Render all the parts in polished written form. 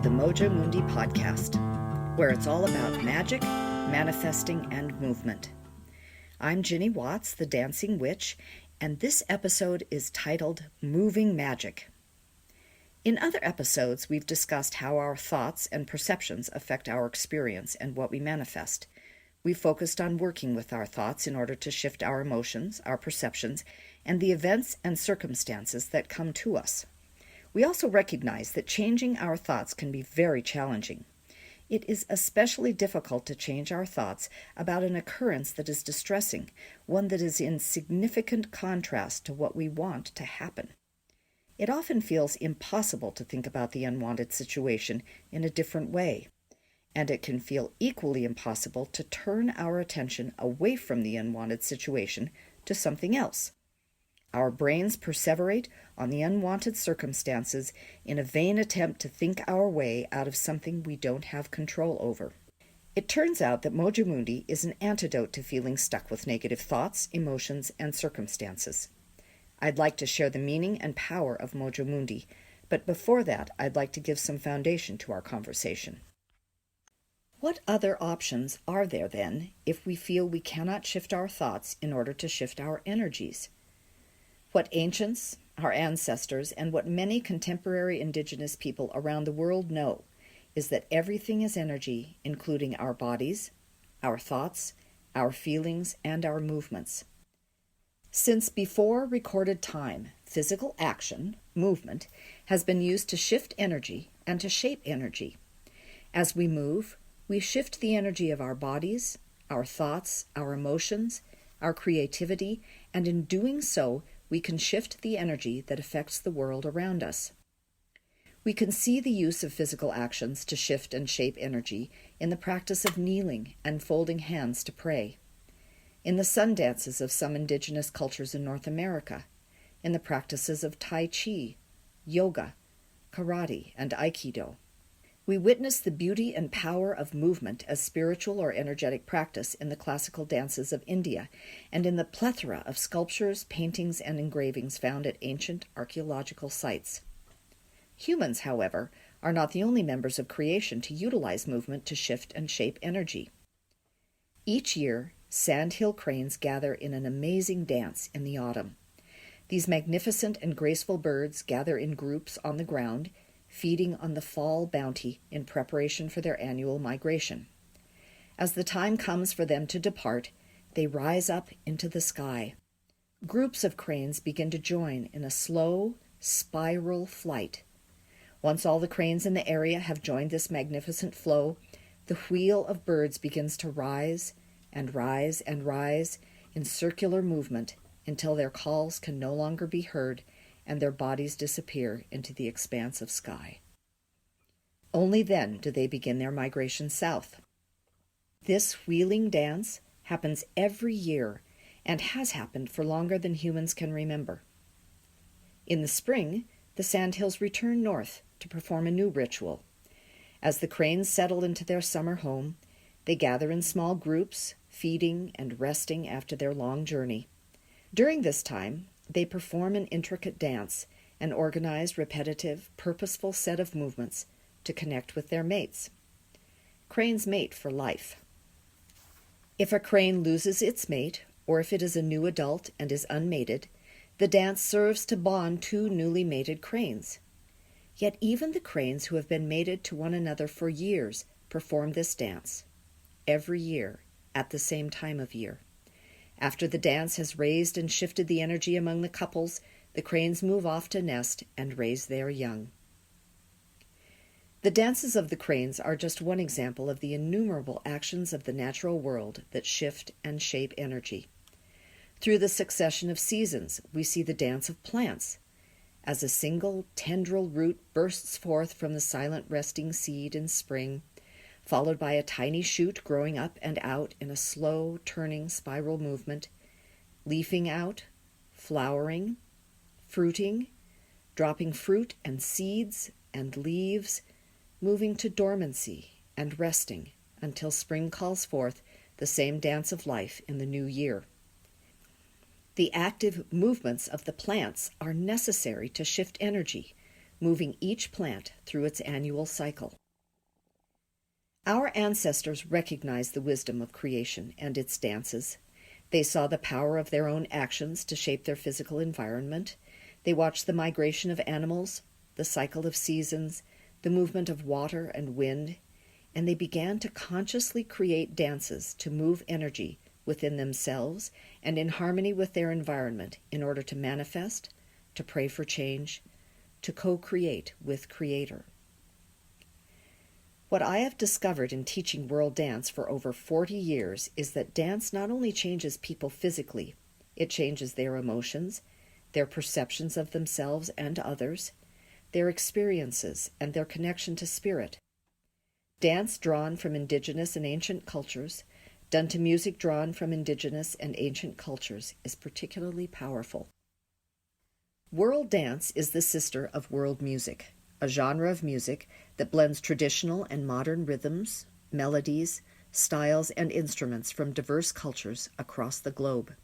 the Mojo Mundi podcast, where it's all about magic, manifesting, and movement. I'm Ginny Watts, the Dancing Witch, and this episode is titled Moving Magic. In other episodes, we've discussed how our thoughts and perceptions affect our experience and what we manifest. We focused on working with our thoughts in order to shift our emotions, our perceptions, and the events and circumstances that come to us. We also recognize that changing our thoughts can be very challenging. It is especially difficult to change our thoughts about an occurrence that is distressing, one that is in significant contrast to what we want to happen. It often feels impossible to think about the unwanted situation in a different way, and it can feel equally impossible to turn our attention away from the unwanted situation to something else. Our brains perseverate on the unwanted circumstances in a vain attempt to think our way out of something we don't have control over. It turns out that Mojo Mundi is an antidote to feeling stuck with negative thoughts, emotions, and circumstances. I'd like to share the meaning and power of Mojo Mundi, but before that, I'd like to give some foundation to our conversation. What other options are there then if we feel we cannot shift our thoughts in order to shift our energies? What ancients, our ancestors, and what many contemporary indigenous people around the world know is that everything is energy, including our bodies, our thoughts, our feelings, and our movements. Since before recorded time, physical action, movement, has been used to shift energy and to shape energy. As we move, we shift the energy of our bodies, our thoughts, our emotions, our creativity, and in doing so, we can shift the energy that affects the world around us. We can see the use of physical actions to shift and shape energy in the practice of kneeling and folding hands to pray, in the sun dances of some indigenous cultures in North America, in the practices of Tai Chi, yoga, karate, and Aikido. We witness the beauty and power of movement as spiritual or energetic practice in the classical dances of India and in the plethora of sculptures, paintings, and engravings found at ancient archaeological sites. Humans, however, are not the only members of creation to utilize movement to shift and shape energy. Each year, sandhill cranes gather in an amazing dance in the autumn. These magnificent and graceful birds gather in groups on the ground, feeding on the fall bounty in preparation for their annual migration. As the time comes for them to depart, they rise up into the sky. Groups of cranes begin to join in a slow, spiral flight. Once all the cranes in the area have joined this magnificent flow, the wheel of birds begins to rise and rise and rise in circular movement until their calls can no longer be heard and their bodies disappear into the expanse of sky. Only then do they begin their migration south. This wheeling dance happens every year and has happened for longer than humans can remember. In the spring, the sandhills return north to perform a new ritual. As the cranes settle into their summer home, they gather in small groups, feeding and resting after their long journey. During this time, they perform an intricate dance, an organized, repetitive, purposeful set of movements to connect with their mates. Cranes mate for life. If a crane loses its mate, or if it is a new adult and is unmated, the dance serves to bond two newly mated cranes. Yet even the cranes who have been mated to one another for years perform this dance, every year, at the same time of year. After the dance has raised and shifted the energy among the couples, the cranes move off to nest and raise their young. The dances of the cranes are just one example of the innumerable actions of the natural world that shift and shape energy. Through the succession of seasons, we see the dance of plants. As a single tendril root bursts forth from the silent resting seed in spring, followed by a tiny shoot growing up and out in a slow, turning spiral movement, leafing out, flowering, fruiting, dropping fruit and seeds and leaves, moving to dormancy and resting until spring calls forth the same dance of life in the new year. The active movements of the plants are necessary to shift energy, moving each plant through its annual cycle. Our ancestors recognized the wisdom of creation and its dances. They saw the power of their own actions to shape their physical environment. They watched the migration of animals, the cycle of seasons, the movement of water and wind, and they began to consciously create dances to move energy within themselves and in harmony with their environment in order to manifest, to pray for change, to co-create with Creator. What I have discovered in teaching world dance for over 40 years is that dance not only changes people physically, it changes their emotions, their perceptions of themselves and others, their experiences, and their connection to spirit. Dance drawn from indigenous and ancient cultures, done to music drawn from indigenous and ancient cultures, is particularly powerful. World dance is the sister of world music, a genre of music that blends traditional and modern rhythms, melodies, styles, and instruments from diverse cultures across the globe.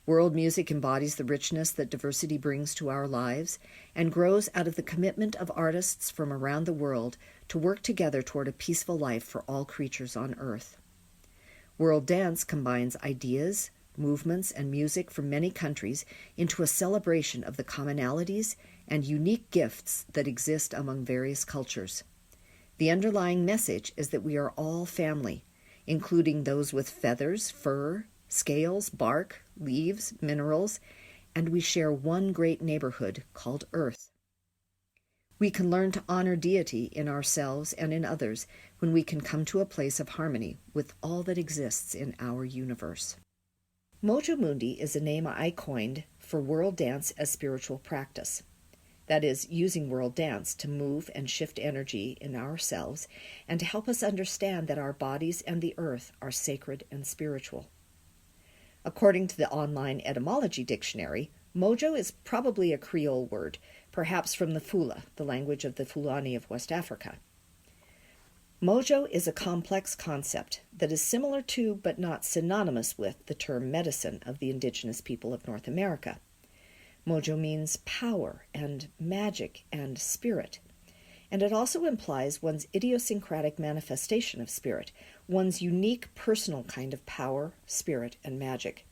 World music embodies the richness that diversity brings to our lives and grows out of the commitment of artists from around the world to work together toward a peaceful life for all creatures on Earth. World dance combines ideas, movements, and music from many countries into a celebration of the commonalities and unique gifts that exist among various cultures. The underlying message is that we are all family, including those with feathers, fur, scales, bark, leaves, minerals, and we share one great neighborhood called Earth. We can learn to honor deity in ourselves and in others when we can come to a place of harmony with all that exists in our universe. Mojo Mundi is a name I coined for world dance as spiritual practice. That is, using world dance to move and shift energy in ourselves and to help us understand that our bodies and the earth are sacred and spiritual. According to the online etymology dictionary, mojo is probably a Creole word, perhaps from the Fula, the language of the Fulani of West Africa. Mojo is a complex concept that is similar to, but not synonymous with, the term medicine of the indigenous people of North America. Mojo means power and magic and spirit, and it also implies one's idiosyncratic manifestation of spirit, one's unique personal kind of power, spirit, and magic.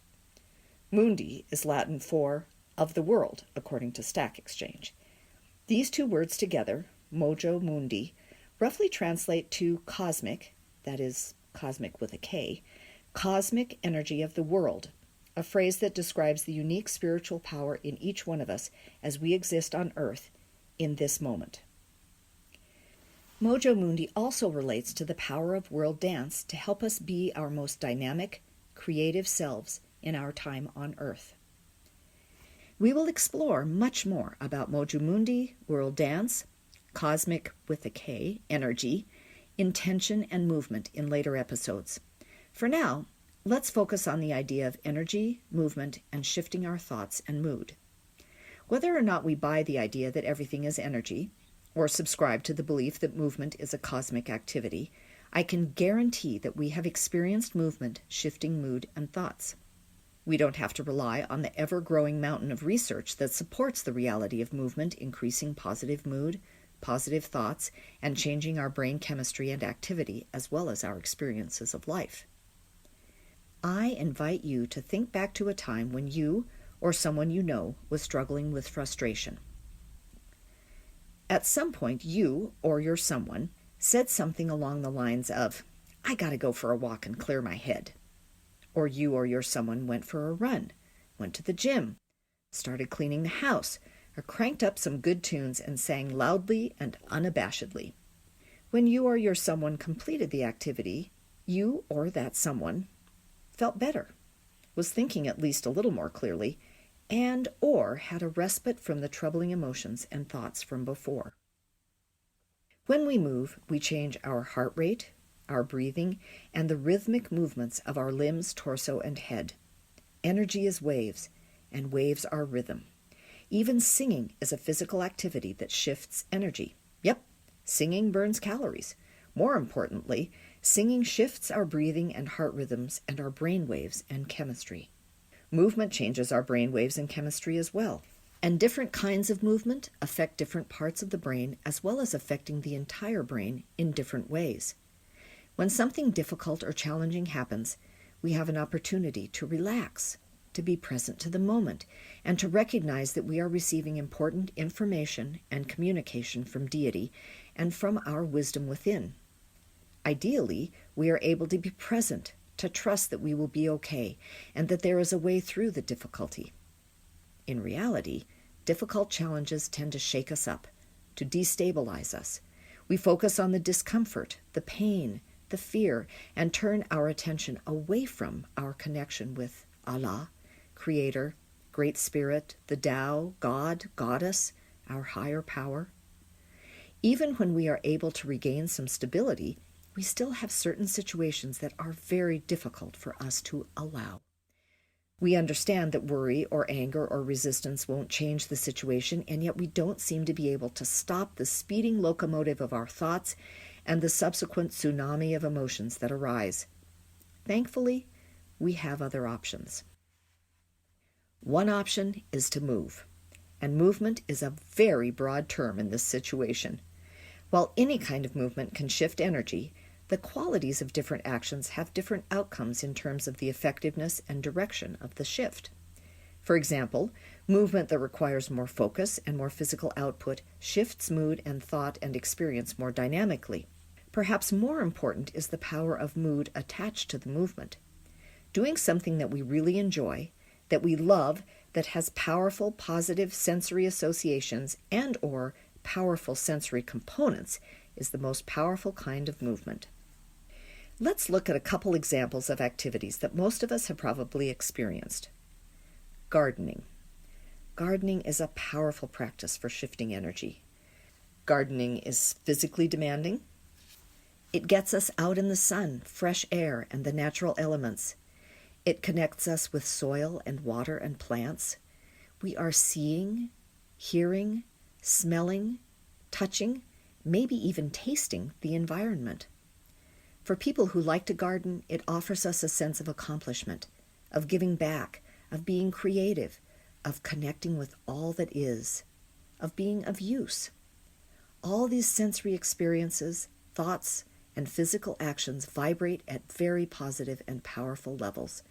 Mundi is Latin for of the world, according to Stack Exchange. These two words together, mojo mundi, roughly translate to cosmic, that is, cosmic with a K, cosmic energy of the world, a phrase that describes the unique spiritual power in each one of us as we exist on Earth in this moment. Mojo Mundi also relates to the power of world dance to help us be our most dynamic, creative selves in our time on Earth. We will explore much more about Mojo Mundi, world dance, cosmic with a K, energy, intention, and movement in later episodes. For now, let's focus on the idea of energy, movement, and shifting our thoughts and mood. Whether or not we buy the idea that everything is energy, or subscribe to the belief that movement is a cosmic activity, I can guarantee that we have experienced movement shifting mood and thoughts. We don't have to rely on the ever-growing mountain of research that supports the reality of movement increasing positive mood, positive thoughts, and changing our brain chemistry and activity, as well as our experiences of life. I invite you to think back to a time when you or someone you know was struggling with frustration. At some point, you or your someone said something along the lines of, "I gotta go for a walk and clear my head." Or you or your someone went for a run, went to the gym, started cleaning the house, or cranked up some good tunes and sang loudly and unabashedly. When you or your someone completed the activity, you or that someone felt better, was thinking at least a little more clearly, and or had a respite from the troubling emotions and thoughts from before. When we move, we change our heart rate, our breathing, and the rhythmic movements of our limbs, torso, and head. Energy is waves, and waves are rhythm. Even singing is a physical activity that shifts energy. Yep, singing burns calories. More importantly, singing shifts our breathing and heart rhythms and our brain waves and chemistry. Movement changes our brain waves and chemistry as well. And different kinds of movement affect different parts of the brain, as well as affecting the entire brain in different ways. When something difficult or challenging happens, we have an opportunity to relax, to be present to the moment, and to recognize that we are receiving important information and communication from Deity and from our wisdom within. Ideally, we are able to be present, to trust that we will be okay, and that there is a way through the difficulty. In reality, difficult challenges tend to shake us up, to destabilize us. We focus on the discomfort, the pain, the fear, and turn our attention away from our connection with Allah, Creator, Great Spirit, the Tao, God, Goddess, our higher power. Even when we are able to regain some stability, we still have certain situations that are very difficult for us to allow. We understand that worry or anger or resistance won't change the situation, and yet we don't seem to be able to stop the speeding locomotive of our thoughts and the subsequent tsunami of emotions that arise. Thankfully, we have other options. One option is to move, and movement is a very broad term in this situation. While any kind of movement can shift energy, the qualities of different actions have different outcomes in terms of the effectiveness and direction of the shift. For example, movement that requires more focus and more physical output shifts mood and thought and experience more dynamically. Perhaps more important is the power of mood attached to the movement. Doing something that we really enjoy, that we love, that has powerful positive sensory associations and/or powerful sensory components is the most powerful kind of movement. Let's look at a couple examples of activities that most of us have probably experienced. Gardening. Gardening is a powerful practice for shifting energy. Gardening is physically demanding. It gets us out in the sun, fresh air, and the natural elements. It connects us with soil and water and plants. We are seeing, hearing, smelling, touching, maybe even tasting the environment. For people who like to garden, it offers us a sense of accomplishment, of giving back, of being creative, of connecting with all that is, of being of use. All these sensory experiences, thoughts, and physical actions vibrate at very positive and powerful levels.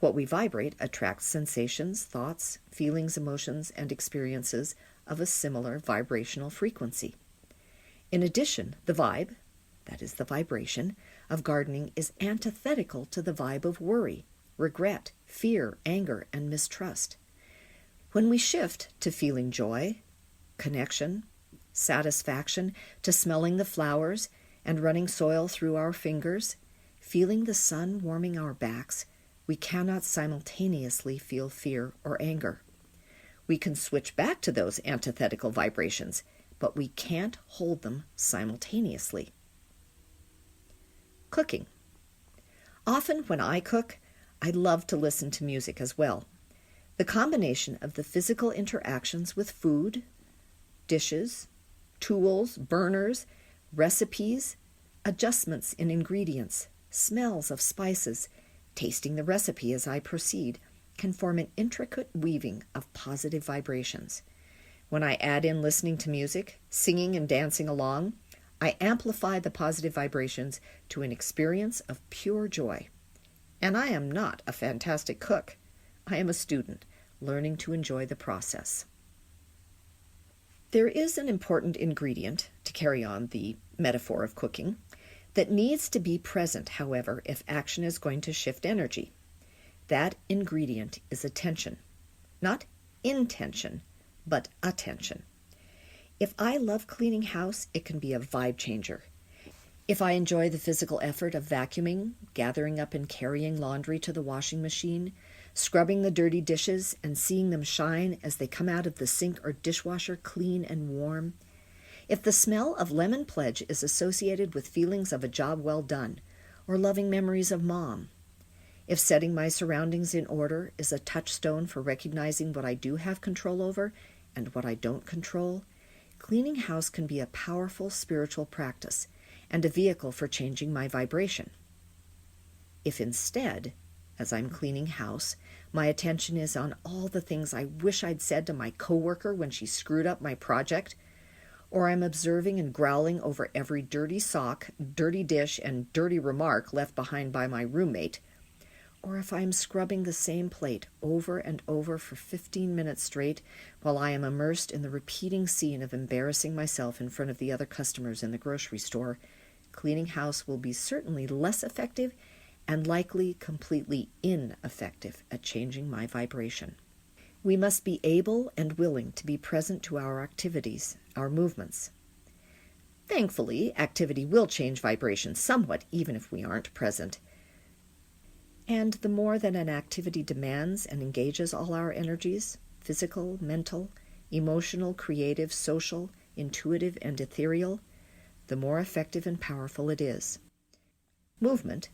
What we vibrate attracts sensations, thoughts, feelings, emotions, and experiences of a similar vibrational frequency. In addition, the vibe, that is the vibration, of gardening is antithetical to the vibe of worry, regret, fear, anger, and mistrust. When we shift to feeling joy, connection, satisfaction, to smelling the flowers and running soil through our fingers, feeling the sun warming our backs, we cannot simultaneously feel fear or anger. We can switch back to those antithetical vibrations, but we can't hold them simultaneously. Cooking. Often when I cook, I love to listen to music as well. The combination of the physical interactions with food, dishes, tools, burners, recipes, adjustments in ingredients, smells of spices, tasting the recipe as I proceed, can form an intricate weaving of positive vibrations. When I add in listening to music, singing and dancing along, I amplify the positive vibrations to an experience of pure joy. And I am not a fantastic cook. I am a student, learning to enjoy the process. There is an important ingredient, to carry on the metaphor of cooking, that needs to be present, however, if action is going to shift energy. That ingredient is attention. Not intention, but attention. If I love cleaning house, it can be a vibe changer. If I enjoy the physical effort of vacuuming, gathering up and carrying laundry to the washing machine, scrubbing the dirty dishes and seeing them shine as they come out of the sink or dishwasher clean and warm, if the smell of lemon pledge is associated with feelings of a job well done or loving memories of mom, if setting my surroundings in order is a touchstone for recognizing what I do have control over and what I don't control, cleaning house can be a powerful spiritual practice and a vehicle for changing my vibration. If instead as I'm cleaning house, my attention is on all the things I wish I'd said to my coworker when she screwed up my project, or I'm observing and growling over every dirty sock, dirty dish, and dirty remark left behind by my roommate, or if I am scrubbing the same plate over and over for 15 minutes straight while I am immersed in the repeating scene of embarrassing myself in front of the other customers in the grocery store, cleaning house will be certainly less effective and likely completely ineffective at changing my vibration. We must be able and willing to be present to our activities, our movements. Thankfully, activity will change vibration somewhat even if we aren't present. And the more that an activity demands and engages all our energies, physical, mental, emotional, creative, social, intuitive, and ethereal, the more effective and powerful it is. Movement,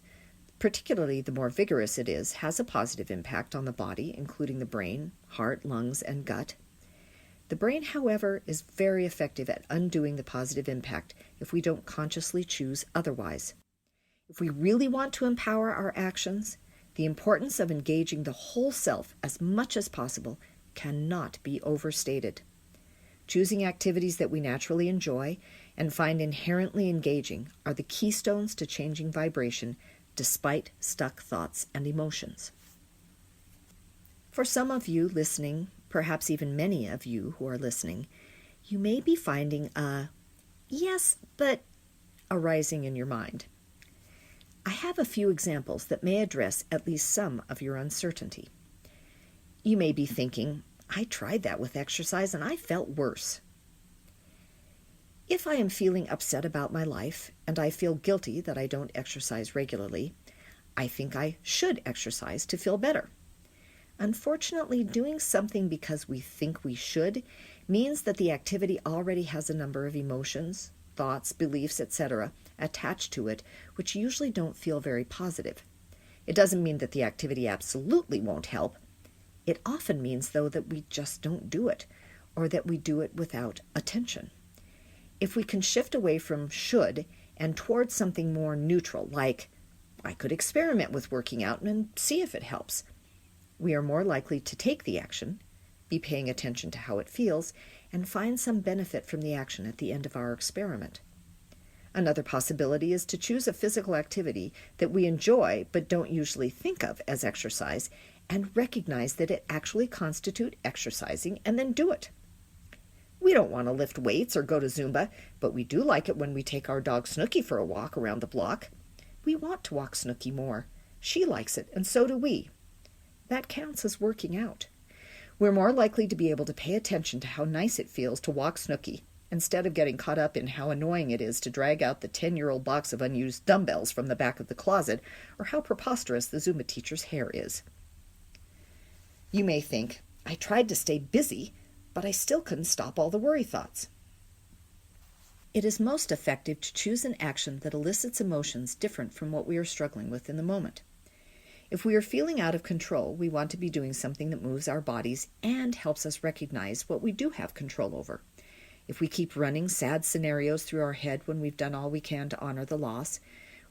particularly the more vigorous it is, has a positive impact on the body, including the brain, heart, lungs, and gut. The brain, however, is very effective at undoing the positive impact if we don't consciously choose otherwise. If we really want to empower our actions, the importance of engaging the whole self as much as possible cannot be overstated. Choosing activities that we naturally enjoy and find inherently engaging are the keystones to changing vibration despite stuck thoughts and emotions. For some of you listening, perhaps even many of you who are listening, you may be finding a "yes, but" arising in your mind. I have a few examples that may address at least some of your uncertainty. You may be thinking, "I tried that with exercise and I felt worse." If I am feeling upset about my life and I feel guilty that I don't exercise regularly, I think I should exercise to feel better. Unfortunately, doing something because we think we should means that the activity already has a number of emotions, thoughts, beliefs, etc. attached to it, which usually don't feel very positive. It doesn't mean that the activity absolutely won't help. It often means, though, that we just don't do it, or that we do it without attention. If we can shift away from should and towards something more neutral, like, I could experiment with working out and see if it helps, we are more likely to take the action, be paying attention to how it feels, and find some benefit from the action at the end of our experiment. Another possibility is to choose a physical activity that we enjoy but don't usually think of as exercise and recognize that it actually constitutes exercising and then do it. We don't want to lift weights or go to Zumba, but we do like it when we take our dog Snooky for a walk around the block. We want to walk Snooky more. She likes it, and so do we. That counts as working out. We're more likely to be able to pay attention to how nice it feels to walk Snooky, instead of getting caught up in how annoying it is to drag out the 10-year-old box of unused dumbbells from the back of the closet, or how preposterous the Zumba teacher's hair is. You may think, I tried to stay busy, but I still couldn't stop all the worry thoughts. It is most effective to choose an action that elicits emotions different from what we are struggling with in the moment. If we are feeling out of control, we want to be doing something that moves our bodies and helps us recognize what we do have control over. If we keep running sad scenarios through our head when we've done all we can to honor the loss,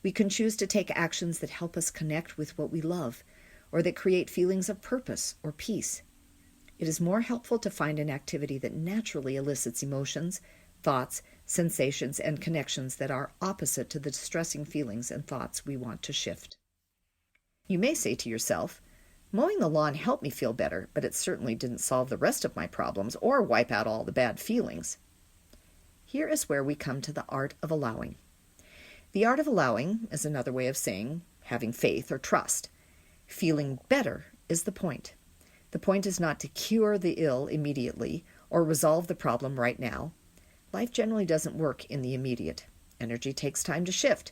we can choose to take actions that help us connect with what we love, or that create feelings of purpose or peace. It is more helpful to find an activity that naturally elicits emotions, thoughts, sensations, and connections that are opposite to the distressing feelings and thoughts we want to shift. You may say to yourself, mowing the lawn helped me feel better, but it certainly didn't solve the rest of my problems or wipe out all the bad feelings. Here is where we come to the art of allowing. The art of allowing is another way of saying having faith or trust. Feeling better is the point. The point is not to cure the ill immediately or resolve the problem right now. Life generally doesn't work in the immediate. Energy takes time to shift.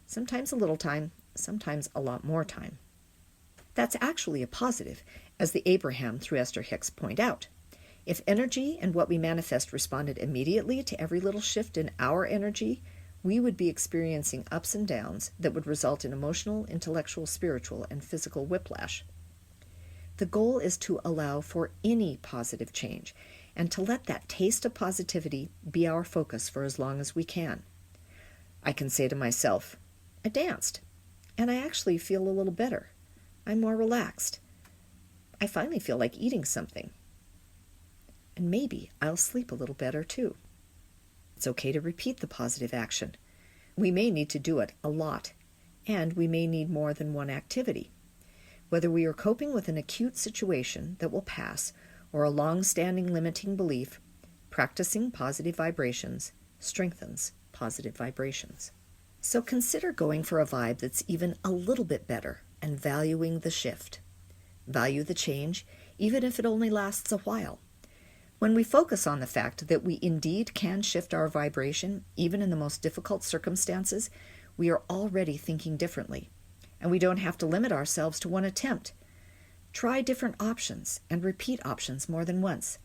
Sometimes a little time, sometimes a lot more time. That's actually a positive, as the Abraham through Esther Hicks point out. If energy and what we manifest responded immediately to every little shift in our energy, we would be experiencing ups and downs that would result in emotional, intellectual, spiritual, and physical whiplash. The goal is to allow for any positive change and to let that taste of positivity be our focus for as long as we can. I can say to myself, I danced, and I actually feel a little better. I'm more relaxed. I finally feel like eating something. And maybe I'll sleep a little better too. It's okay to repeat the positive action. We may need to do it a lot, and we may need more than one activity. Whether we are coping with an acute situation that will pass or a long-standing limiting belief, practicing positive vibrations strengthens positive vibrations. So consider going for a vibe that's even a little bit better and valuing the shift. Value the change, even if it only lasts a while. When we focus on the fact that we indeed can shift our vibration, even in the most difficult circumstances, we are already thinking differently, and we don't have to limit ourselves to one attempt. Try different options and repeat options more than once.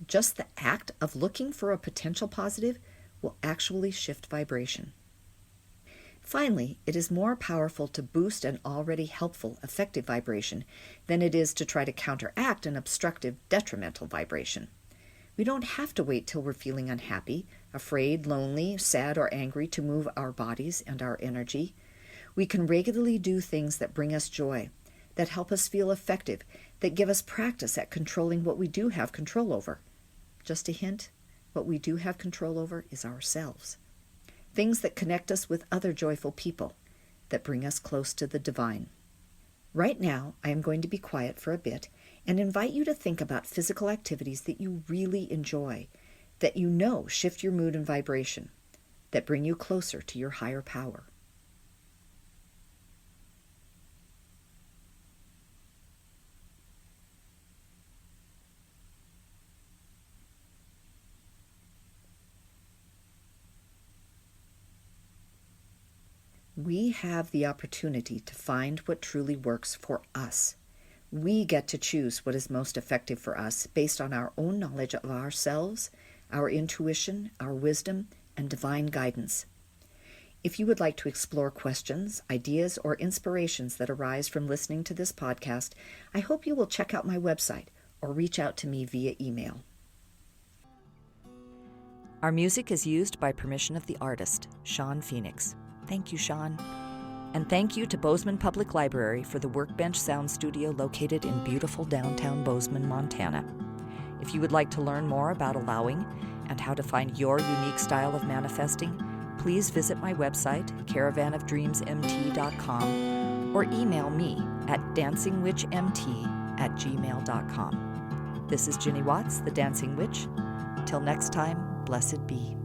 Just the act of looking for a potential positive will actually shift vibration. Finally, it is more powerful to boost an already helpful, effective vibration than it is to try to counteract an obstructive, detrimental vibration. We don't have to wait till we're feeling unhappy, afraid, lonely, sad, or angry to move our bodies and our energy. We can regularly do things that bring us joy, that help us feel effective, that give us practice at controlling what we do have control over. Just a hint, what we do have control over is ourselves. Things that connect us with other joyful people, that bring us close to the divine. Right now, I am going to be quiet for a bit and invite you to think about physical activities that you really enjoy, that you know shift your mood and vibration, that bring you closer to your higher power. We have the opportunity to find what truly works for us. We get to choose what is most effective for us based on our own knowledge of ourselves, our intuition, our wisdom, and divine guidance. If you would like to explore questions, ideas, or inspirations that arise from listening to this podcast, I hope you will check out my website or reach out to me via email. Our music is used by permission of the artist, Sean Phoenix. Thank you, Sean. And thank you to Bozeman Public Library for the Workbench Sound Studio located in beautiful downtown Bozeman, Montana. If you would like to learn more about allowing and how to find your unique style of manifesting, please visit my website, caravanofdreamsmt.com, or email me at dancingwitchmt@gmail.com. This is Ginny Watts, the Dancing Witch. Till next time, blessed be.